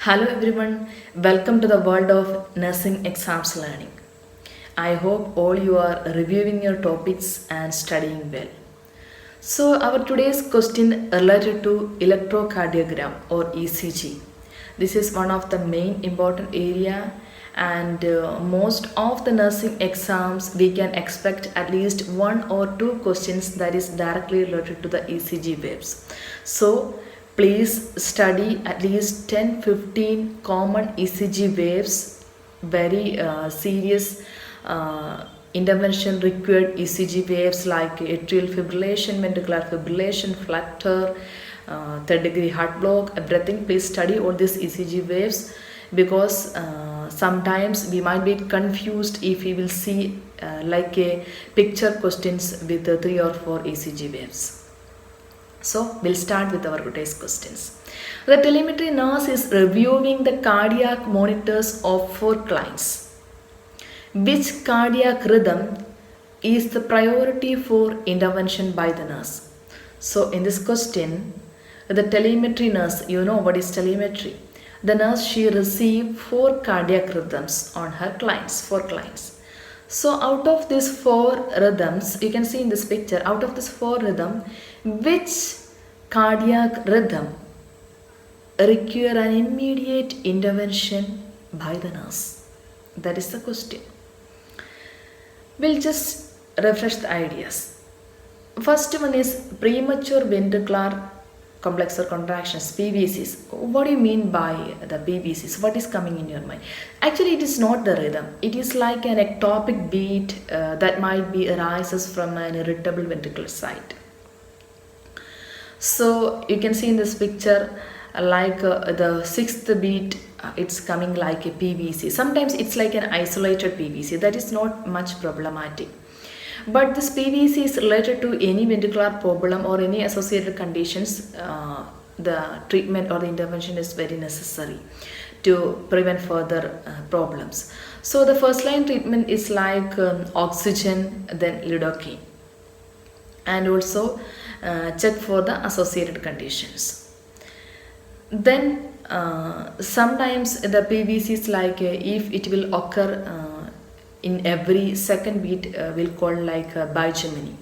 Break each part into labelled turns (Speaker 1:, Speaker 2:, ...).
Speaker 1: Hello everyone, welcome to the world of nursing exams learning. I hope all you are reviewing your topics and studying well. So our today's question related to electrocardiogram or ECG. This is one of the main important area and most of the nursing exams we can expect at least one or two questions that is directly related to the ECG waves. So please study at least 10-15 common ECG waves, very serious intervention required ECG waves like atrial fibrillation, ventricular fibrillation, flutter, third degree heart block, everything. Please study all these ECG waves because sometimes we might be confused if we will see like a picture questions with 3 or 4 ECG waves. So we'll start with our today's questions. The telemetry nurse is reviewing the cardiac monitors of 4 clients. Which cardiac rhythm is the priority for intervention by the nurse? So in this question, the telemetry nurse, you know what is telemetry? The nurse, she received 4 cardiac rhythms on her clients, 4 clients. So out of these 4 rhythms, you can see in this picture, out of this 4 rhythm, which cardiac rhythm require an immediate intervention by the nurse? That is the question. We'll just refresh the ideas. First one is premature ventricular complexor contractions, PVCs. What do you mean by the PVCs? What is coming in your mind? Actually, it is not the rhythm. It is like an ectopic beat that might be arises from an irritable ventricular site. So you can see in this picture like the 6th beat, it's coming like a PVC. Sometimes it's like an isolated PVC that is not much problematic. But this PVC is related to any ventricular problem or any associated conditions. The treatment or the intervention is very necessary to prevent further problems. So the first line treatment is like oxygen, then lidocaine, and also check for the associated conditions. Then sometimes the PVC is like if it will occur in every second beat, we'll call like bigeminy.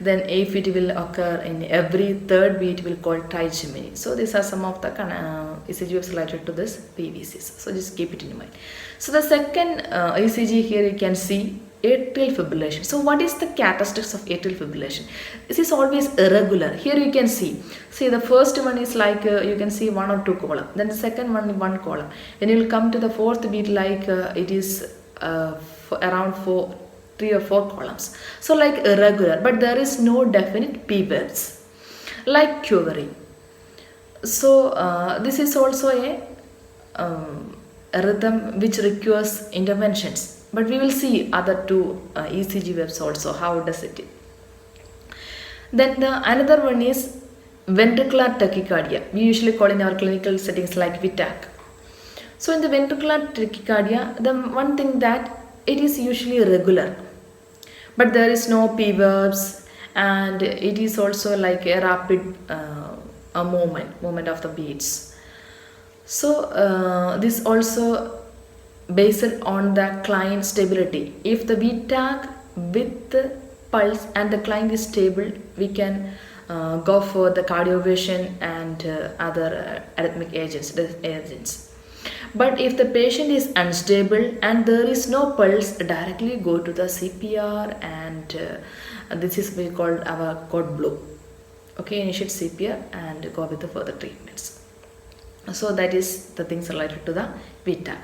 Speaker 1: Then if it will occur in every third beat, we'll call trigeminy. So these are some of the ECGs related to this PVCs. So just keep it in mind. So the second ECG here you can see atrial fibrillation. So what is the characteristics of atrial fibrillation? This is always irregular. Here you can see the first one is like you can see 1 or 2 column. Then the second one 1 column. When you will come to the fourth beat, like it is around 3 or 4 columns. So like irregular, but there is no definite P waves like quivering. So this is also a rhythm which requires interventions. But we will see other 2 ECG waves also. How does it? Then another one is ventricular tachycardia. We usually call in our clinical settings like VTAC. So in the ventricular tachycardia, the one thing that it is usually regular, but there is no P waves, and it is also like a rapid movement of the beats. So this also based on the client stability. If the VTAC with the pulse and the client is stable, we can go for the cardioversion and other arrhythmic agents. But if the patient is unstable and there is no pulse, directly go to the CPR, and this is we called our code blue. Okay, initiate CPR and go with the further treatments. So that is the things related to the VTAC.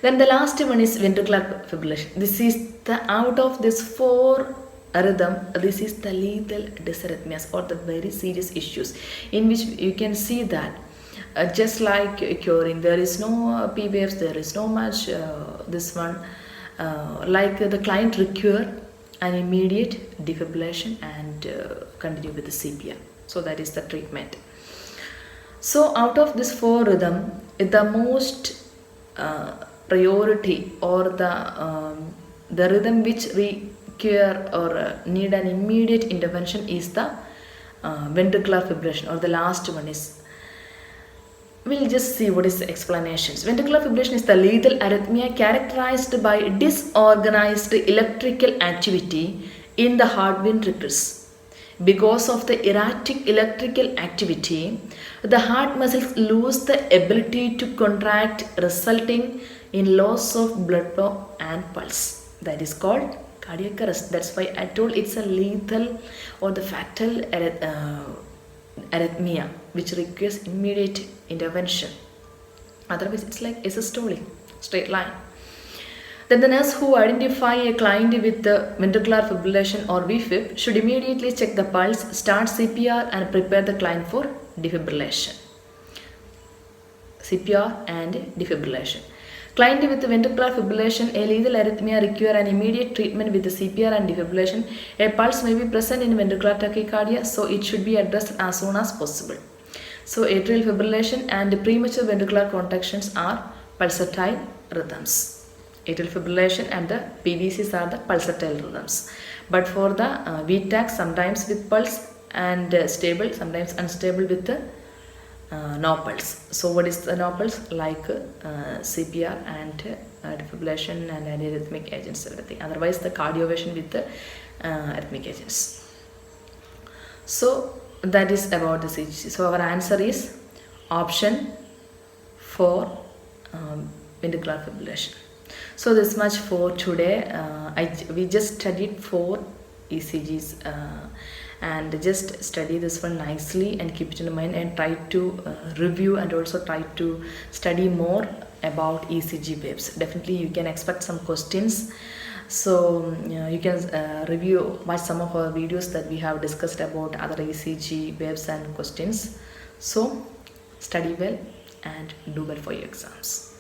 Speaker 1: Then the last one is ventricular fibrillation. This is the out of this 4 rhythm, this is the lethal dysarrhythmias or the very serious issues in which you can see that just like curing, there is no P waves, there is no much this one like the client require an immediate defibrillation and continue with the CPR. So that is the treatment. So out of this 4 rhythm, the most priority or the rhythm which require or need an immediate intervention is the ventricular fibrillation, or the last one is we'll just see what is the explanations. Ventricular fibrillation is the lethal arrhythmia characterized by disorganized electrical activity in the heart ventricles. Because of the erratic electrical activity, the heart muscles lose the ability to contract, resulting in loss of blood flow and pulse. That is called cardiac arrest. That's why I told it's a lethal or the fatal arrhythmia which requires immediate intervention. Otherwise, it's like asystole, straight line. Then the nurse who identify a client with the ventricular fibrillation or VFib should immediately check the pulse, start CPR and prepare the client for defibrillation. CPR and defibrillation. Client with ventricular fibrillation, a lethal arrhythmia require an immediate treatment with the CPR and defibrillation. A pulse may be present in ventricular tachycardia, so it should be addressed as soon as possible. So atrial fibrillation and premature ventricular contractions are pulsatile rhythms. Atrial fibrillation and the PVCs are the pulsatile rhythms. But for the VTAC, sometimes with pulse and stable, sometimes unstable with the no pulse. So what is the no pulse? Like CPR and defibrillation and antiarrhythmic agents, everything. Otherwise the cardioversion with the arrhythmic agents. So that is about the CGC. So our answer is option for ventricular fibrillation. So this much for today. We just studied 4 ECGs and just study this one nicely and keep it in mind and try to review and also try to study more about ECG waves. Definitely you can expect some questions. So you can watch some of our videos that we have discussed about other ECG waves and questions. So study well and do well for your exams.